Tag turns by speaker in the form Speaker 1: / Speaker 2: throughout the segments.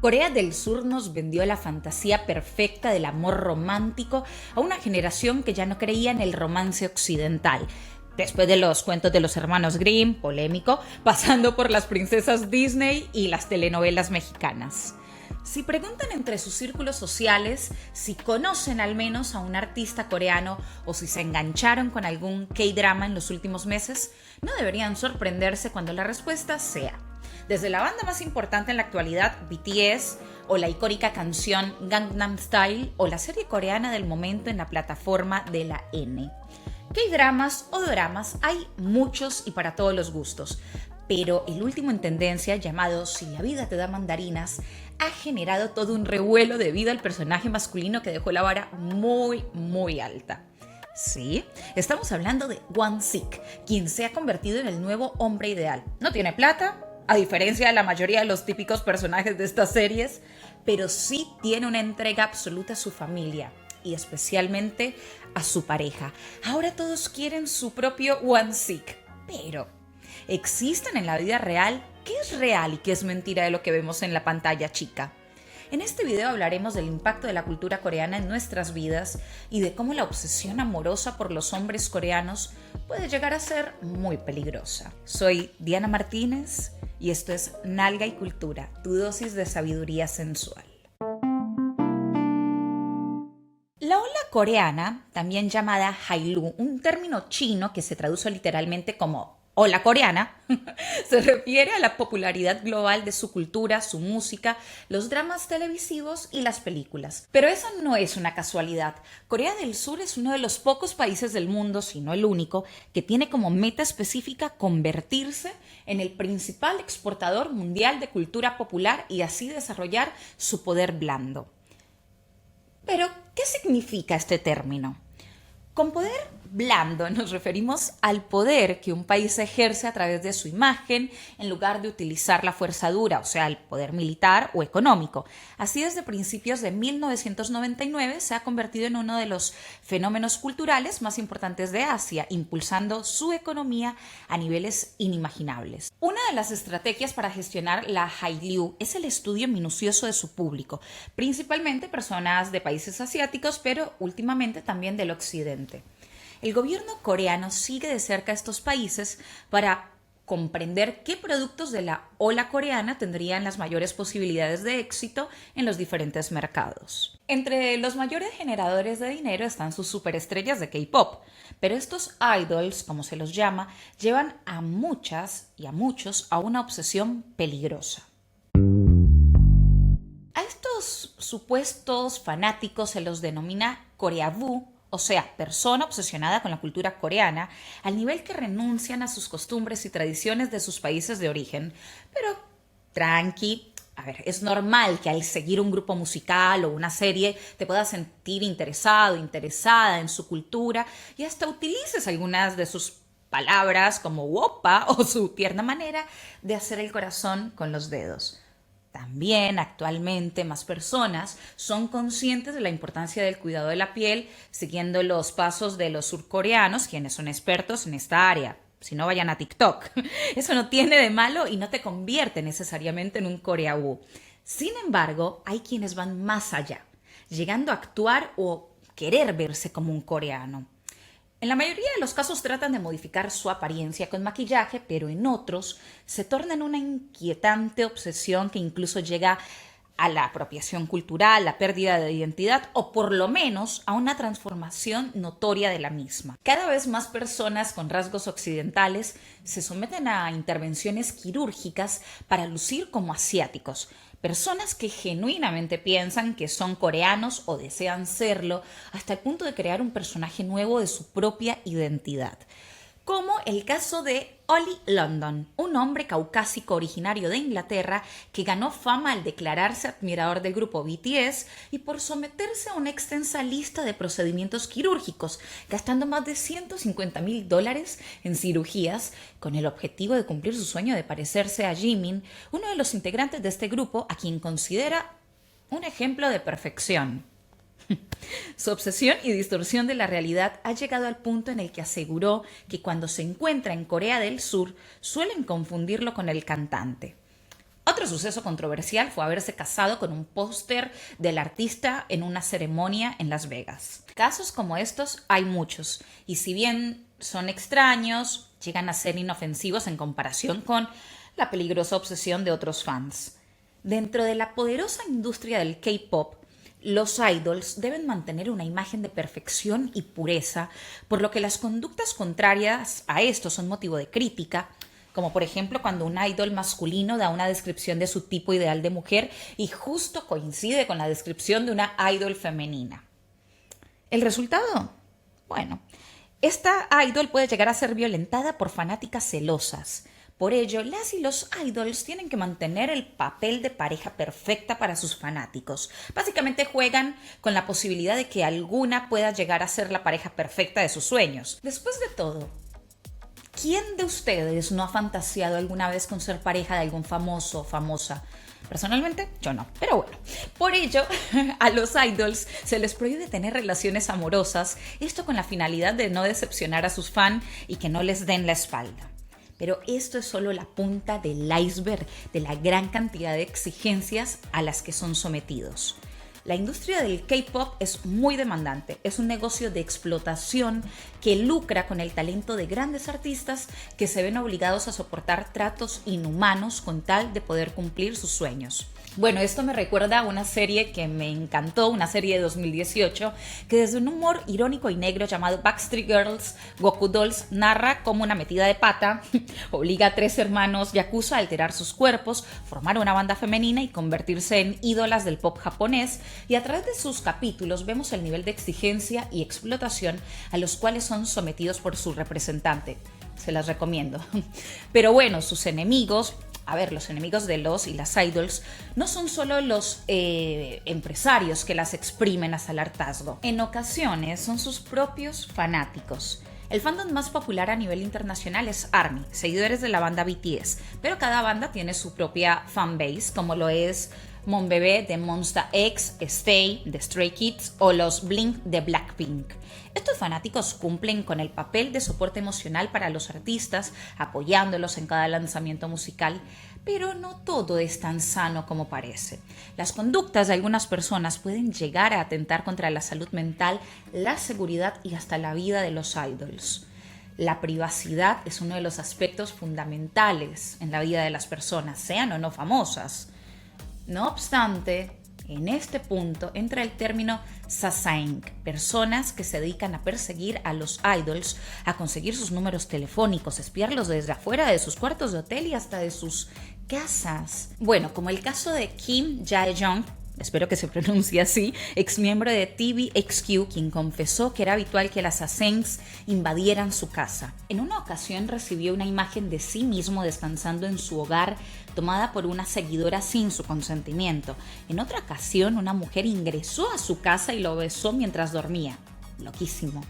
Speaker 1: Corea del Sur nos vendió la fantasía perfecta del amor romántico a una generación que ya no creía en el romance occidental. Después de los cuentos de los hermanos Grimm, polémico, pasando por las princesas Disney y las telenovelas mexicanas. Si preguntan entre sus círculos sociales si conocen al menos a un artista coreano o si se engancharon con algún K-drama en los últimos meses, no deberían sorprenderse cuando la respuesta sea: desde la banda más importante en la actualidad, BTS, o la icónica canción Gangnam Style, o la serie coreana del momento en la plataforma de la N. K-dramas o doramas hay muchos y para todos los gustos, pero el último en tendencia, llamado Si la vida te da mandarinas, ha generado todo un revuelo debido al personaje masculino que dejó la vara muy alta. Sí, estamos hablando de Won-sik, quien se ha convertido en el nuevo hombre ideal. No tiene plata, a diferencia de la mayoría de los típicos personajes de estas series, pero sí tiene una entrega absoluta a su familia y especialmente a su pareja. Ahora todos quieren su propio Won-sik, pero ¿existen en la vida real? ¿Qué es real y qué es mentira de lo que vemos en la pantalla chica? En este video hablaremos del impacto de la cultura coreana en nuestras vidas y de cómo la obsesión amorosa por los hombres coreanos puede llegar a ser muy peligrosa. Soy Diana Martínez y esto es Nalga y Cultura, tu dosis de sabiduría sensual. La ola coreana, también llamada Hallyu, un término chino que se traduce literalmente como ola coreana, se refiere a la popularidad global de su cultura, su música, los dramas televisivos y las películas. Pero eso no es una casualidad. Corea del Sur es uno de los pocos países del mundo, si no el único, que tiene como meta específica convertirse en el principal exportador mundial de cultura popular y así desarrollar su poder blando. Pero, ¿qué significa este término? Con poder blando nos referimos al poder que un país ejerce a través de su imagen en lugar de utilizar la fuerza dura, o sea, el poder militar o económico. Así, desde principios de 1999 se ha convertido en uno de los fenómenos culturales más importantes de Asia, impulsando su economía a niveles inimaginables. Una de las estrategias para gestionar la Hallyu es el estudio minucioso de su público, principalmente personas de países asiáticos, pero últimamente también del occidente. El gobierno coreano sigue de cerca a estos países para comprender qué productos de la ola coreana tendrían las mayores posibilidades de éxito en los diferentes mercados. Entre los mayores generadores de dinero están sus superestrellas de K-pop, pero estos idols, como se los llama, llevan a muchas y a muchos a una obsesión peligrosa. A estos supuestos fanáticos se los denomina Koreabu, o sea, persona obsesionada con la cultura coreana, al nivel que renuncian a sus costumbres y tradiciones de sus países de origen. Pero tranqui, es normal que al seguir un grupo musical o una serie te puedas sentir interesado, interesada en su cultura y hasta utilices algunas de sus palabras como "wopa" o su tierna manera de hacer el corazón con los dedos. También actualmente más personas son conscientes de la importancia del cuidado de la piel, siguiendo los pasos de los surcoreanos, quienes son expertos en esta área. Si no, vayan a TikTok. Eso no tiene de malo y no te convierte necesariamente en un coreabú. Sin embargo, hay quienes van más allá, llegando a actuar o querer verse como un coreano. En la mayoría de los casos tratan de modificar su apariencia con maquillaje, pero en otros se torna en una inquietante obsesión que incluso llega a la apropiación cultural, la pérdida de identidad o por lo menos a una transformación notoria de la misma. Cada vez más personas con rasgos occidentales se someten a intervenciones quirúrgicas para lucir como asiáticos. Personas que genuinamente piensan que son coreanos o desean serlo hasta el punto de crear un personaje nuevo de su propia identidad. Como el caso de Oli London, un hombre caucásico originario de Inglaterra que ganó fama al declararse admirador del grupo BTS y por someterse a una extensa lista de procedimientos quirúrgicos, gastando más de $150,000 en cirugías con el objetivo de cumplir su sueño de parecerse a Jimin, uno de los integrantes de este grupo a quien considera un ejemplo de perfección. Su obsesión y distorsión de la realidad ha llegado al punto en el que aseguró que cuando se encuentra en Corea del Sur suelen confundirlo con el cantante. Otro suceso controversial fue haberse casado con un póster del artista en una ceremonia en Las Vegas. Casos como estos hay muchos, y si bien son extraños, llegan a ser inofensivos en comparación con la peligrosa obsesión de otros fans. Dentro de la poderosa industria del K-pop, los idols deben mantener una imagen de perfección y pureza, por lo que las conductas contrarias a esto son motivo de crítica, como por ejemplo cuando un idol masculino da una descripción de su tipo ideal de mujer y justo coincide con la descripción de una idol femenina. ¿El resultado? Bueno, esta idol puede llegar a ser violentada por fanáticas celosas. Por ello, las y los idols tienen que mantener el papel de pareja perfecta para sus fanáticos. Básicamente juegan con la posibilidad de que alguna pueda llegar a ser la pareja perfecta de sus sueños. Después de todo, ¿quién de ustedes no ha fantaseado alguna vez con ser pareja de algún famoso o famosa? Personalmente, yo no. Pero bueno, por ello, a los idols se les prohíbe tener relaciones amorosas, esto con la finalidad de no decepcionar a sus fans y que no les den la espalda. Pero esto es solo la punta del iceberg de la gran cantidad de exigencias a las que son sometidos. La industria del K-pop es muy demandante, es un negocio de explotación que lucra con el talento de grandes artistas que se ven obligados a soportar tratos inhumanos con tal de poder cumplir sus sueños. Bueno, esto me recuerda a una serie que me encantó, una serie de 2018, que desde un humor irónico y negro llamado Backstreet Girls, Goku Dolls narra cómo una metida de pata obliga a 3 hermanos yakuza a alterar sus cuerpos, formar una banda femenina y convertirse en ídolas del pop japonés, y a través de sus capítulos vemos el nivel de exigencia y explotación a los cuales son sometidos por su representante. Se las recomiendo. Pero bueno, sus enemigos... los enemigos de los y las idols no son solo los empresarios que las exprimen hasta el hartazgo. En ocasiones son sus propios fanáticos. El fandom más popular a nivel internacional es ARMY, seguidores de la banda BTS, pero cada banda tiene su propia fanbase, como lo es Monbebe de Monsta X, Stay de Stray Kids o los Blink de Blackpink. Estos fanáticos cumplen con el papel de soporte emocional para los artistas, apoyándolos en cada lanzamiento musical, pero no todo es tan sano como parece. Las conductas de algunas personas pueden llegar a atentar contra la salud mental, la seguridad y hasta la vida de los idols. La privacidad es uno de los aspectos fundamentales en la vida de las personas, sean o no famosas. No obstante, en este punto entra el término sasaeng, personas que se dedican a perseguir a los idols, a conseguir sus números telefónicos, espiarlos desde afuera de sus cuartos de hotel y hasta de sus casas. Bueno, como el caso de Kim Jae-young, espero que se pronuncie así, ex miembro de TVXQ, quien confesó que era habitual que las sasaengs invadieran su casa. En una ocasión recibió una imagen de sí mismo descansando en su hogar, tomada por una seguidora sin su consentimiento. En otra ocasión, una mujer ingresó a su casa y lo besó mientras dormía. Loquísimo.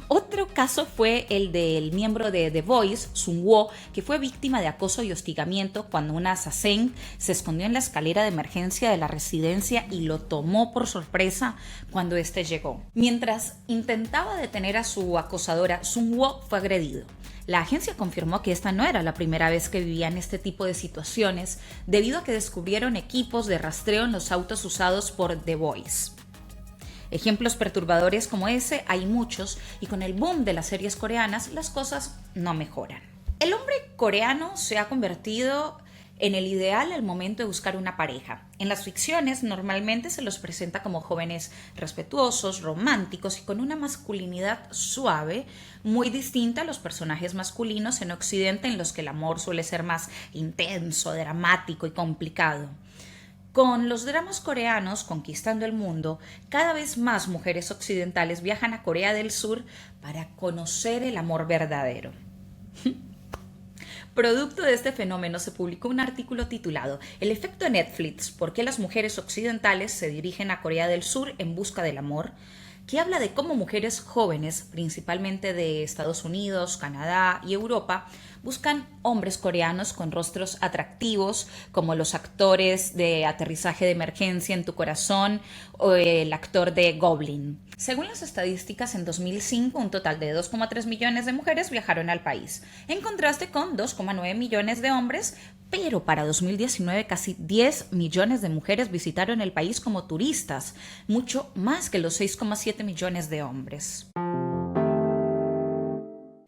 Speaker 1: Otro caso fue el del miembro de The Voice, Sunwoo, que fue víctima de acoso y hostigamiento cuando una sasaeng se escondió en la escalera de emergencia de la residencia y lo tomó por sorpresa cuando éste llegó. Mientras intentaba detener a su acosadora, Sunwoo fue agredido. La agencia confirmó que esta no era la primera vez que vivían este tipo de situaciones, debido a que descubrieron equipos de rastreo en los autos usados por The Voice. Ejemplos perturbadores como ese hay muchos, y con el boom de las series coreanas las cosas no mejoran. El hombre coreano se ha convertido en el ideal al momento de buscar una pareja. En las ficciones normalmente se los presenta como jóvenes respetuosos, románticos y con una masculinidad suave, muy distinta a los personajes masculinos en Occidente, en los que el amor suele ser más intenso, dramático y complicado. Con los dramas coreanos conquistando el mundo, cada vez más mujeres occidentales viajan a Corea del Sur para conocer el amor verdadero. Producto de este fenómeno se publicó un artículo titulado "El efecto Netflix, ¿por qué las mujeres occidentales se dirigen a Corea del Sur en busca del amor?", que habla de cómo mujeres jóvenes, principalmente de Estados Unidos, Canadá y Europa, buscan hombres coreanos con rostros atractivos, como los actores de Aterrizaje de Emergencia en tu Corazón o el actor de Goblin. Según las estadísticas, en 2005 un total de 2,3 millones de mujeres viajaron al país, en contraste con 2,9 millones de hombres, pero para 2019 casi 10 millones de mujeres visitaron el país como turistas, mucho más que los 6,7 millones de hombres.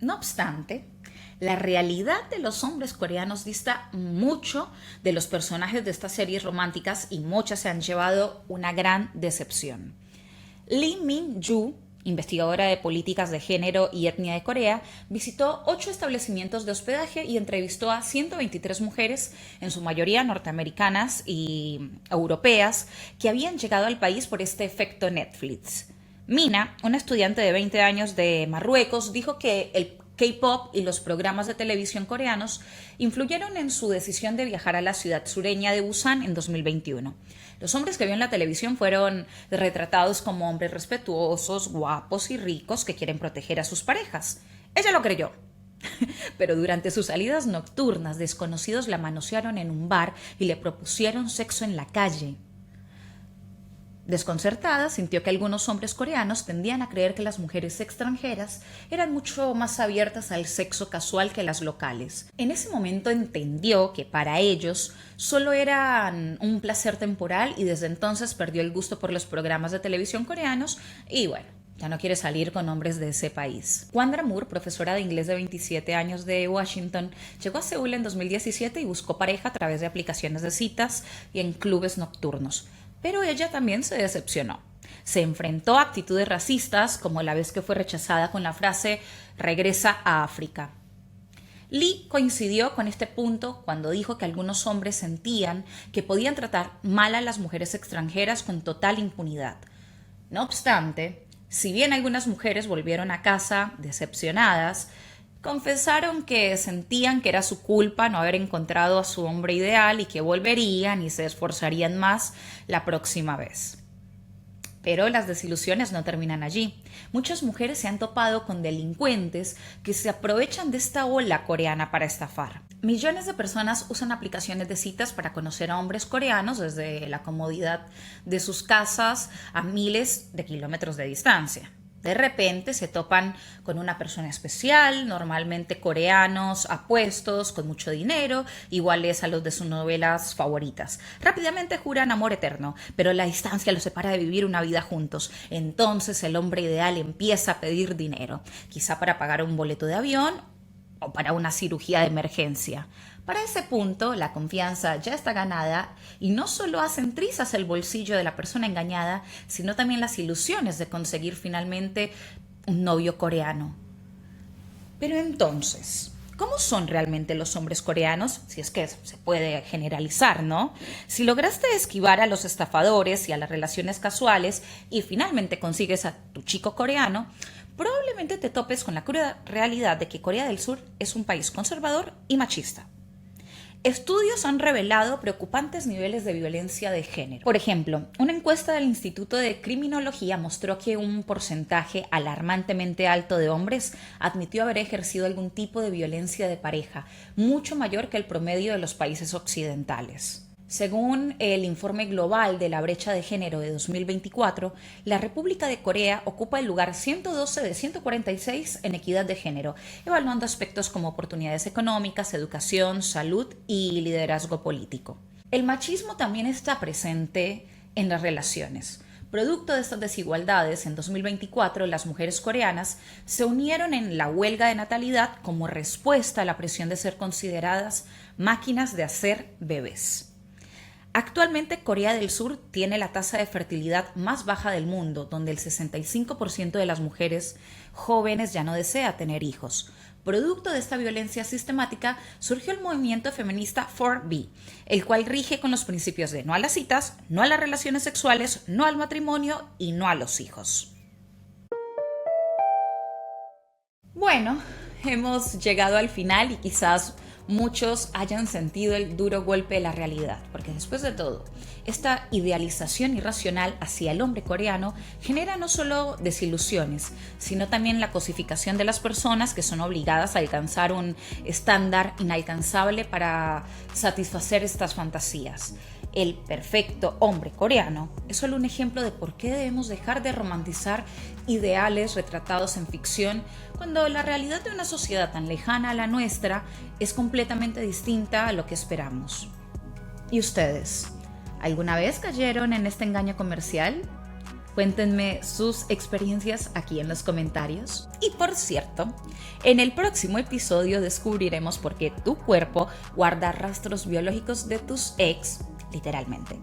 Speaker 1: No obstante, la realidad de los hombres coreanos dista mucho de los personajes de estas series románticas y muchas se han llevado una gran decepción. Lee Min-ju, investigadora de políticas de género y etnia de Corea, visitó 8 establecimientos de hospedaje y entrevistó a 123 mujeres, en su mayoría norteamericanas y europeas, que habían llegado al país por este efecto Netflix. Mina, una estudiante de 20 años de Marruecos, dijo que el K-pop y los programas de televisión coreanos influyeron en su decisión de viajar a la ciudad sureña de Busan en 2021. Los hombres que vio en la televisión fueron retratados como hombres respetuosos, guapos y ricos que quieren proteger a sus parejas. Ella lo creyó. Pero durante sus salidas nocturnas, desconocidos la manosearon en un bar y le propusieron sexo en la calle. Desconcertada, sintió que algunos hombres coreanos tendían a creer que las mujeres extranjeras eran mucho más abiertas al sexo casual que las locales. En ese momento entendió que para ellos solo eran un placer temporal y desde entonces perdió el gusto por los programas de televisión coreanos y bueno, ya no quiere salir con hombres de ese país. Kwandra Moore, profesora de inglés de 27 años de Washington, llegó a Seúl en 2017 y buscó pareja a través de aplicaciones de citas y en clubes nocturnos. Pero ella también se decepcionó. Se enfrentó a actitudes racistas, como la vez que fue rechazada con la frase «regresa a África». Lee coincidió con este punto cuando dijo que algunos hombres sentían que podían tratar mal a las mujeres extranjeras con total impunidad. No obstante, si bien algunas mujeres volvieron a casa decepcionadas, confesaron que sentían que era su culpa no haber encontrado a su hombre ideal y que volverían y se esforzarían más la próxima vez. Pero las desilusiones no terminan allí. Muchas mujeres se han topado con delincuentes que se aprovechan de esta ola coreana para estafar. Millones de personas usan aplicaciones de citas para conocer a hombres coreanos desde la comodidad de sus casas a miles de kilómetros de distancia. De repente se topan con una persona especial, normalmente coreanos, apuestos, con mucho dinero, iguales a los de sus novelas favoritas. Rápidamente juran amor eterno, pero la distancia los separa de vivir una vida juntos. Entonces el hombre ideal empieza a pedir dinero, quizá para pagar un boleto de avión o para una cirugía de emergencia. Para ese punto, la confianza ya está ganada y no solo hacen trizas el bolsillo de la persona engañada, sino también las ilusiones de conseguir finalmente un novio coreano. Pero entonces, ¿cómo son realmente los hombres coreanos? Si es que se puede generalizar, ¿no? Si lograste esquivar a los estafadores y a las relaciones casuales y finalmente consigues a tu chico coreano, probablemente te topes con la cruda realidad de que Corea del Sur es un país conservador y machista. Estudios han revelado preocupantes niveles de violencia de género. Por ejemplo, una encuesta del Instituto de Criminología mostró que un porcentaje alarmantemente alto de hombres admitió haber ejercido algún tipo de violencia de pareja, mucho mayor que el promedio de los países occidentales. Según el Informe Global de la Brecha de Género de 2024, la República de Corea ocupa el lugar 112 de 146 en equidad de género, evaluando aspectos como oportunidades económicas, educación, salud y liderazgo político. El machismo también está presente en las relaciones. Producto de estas desigualdades, en 2024 las mujeres coreanas se unieron en la huelga de natalidad como respuesta a la presión de ser consideradas máquinas de hacer bebés. Actualmente Corea del Sur tiene la tasa de fertilidad más baja del mundo, donde el 65% de las mujeres jóvenes ya no desea tener hijos. Producto de esta violencia sistemática surgió el movimiento feminista 4B, el cual rige con los principios de no a las citas, no a las relaciones sexuales, no al matrimonio y no a los hijos. Bueno, hemos llegado al final y quizás muchos hayan sentido el duro golpe de la realidad, porque después de todo, esta idealización irracional hacia el hombre coreano genera no solo desilusiones, sino también la cosificación de las personas que son obligadas a alcanzar un estándar inalcanzable para satisfacer estas fantasías. El perfecto hombre coreano es solo un ejemplo de por qué debemos dejar de romantizar ideales retratados en ficción cuando la realidad de una sociedad tan lejana a la nuestra es completamente distinta a lo que esperamos. ¿Y ustedes? ¿Alguna vez cayeron en este engaño comercial? Cuéntenme sus experiencias aquí en los comentarios. Y por cierto, en el próximo episodio descubriremos por qué tu cuerpo guarda rastros biológicos de tus ex, literalmente.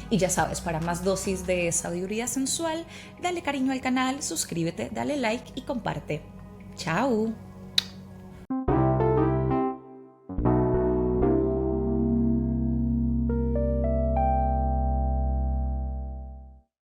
Speaker 1: Y ya sabes, para más dosis de sabiduría sensual, dale cariño al canal, suscríbete, dale like y comparte. ¡Chao!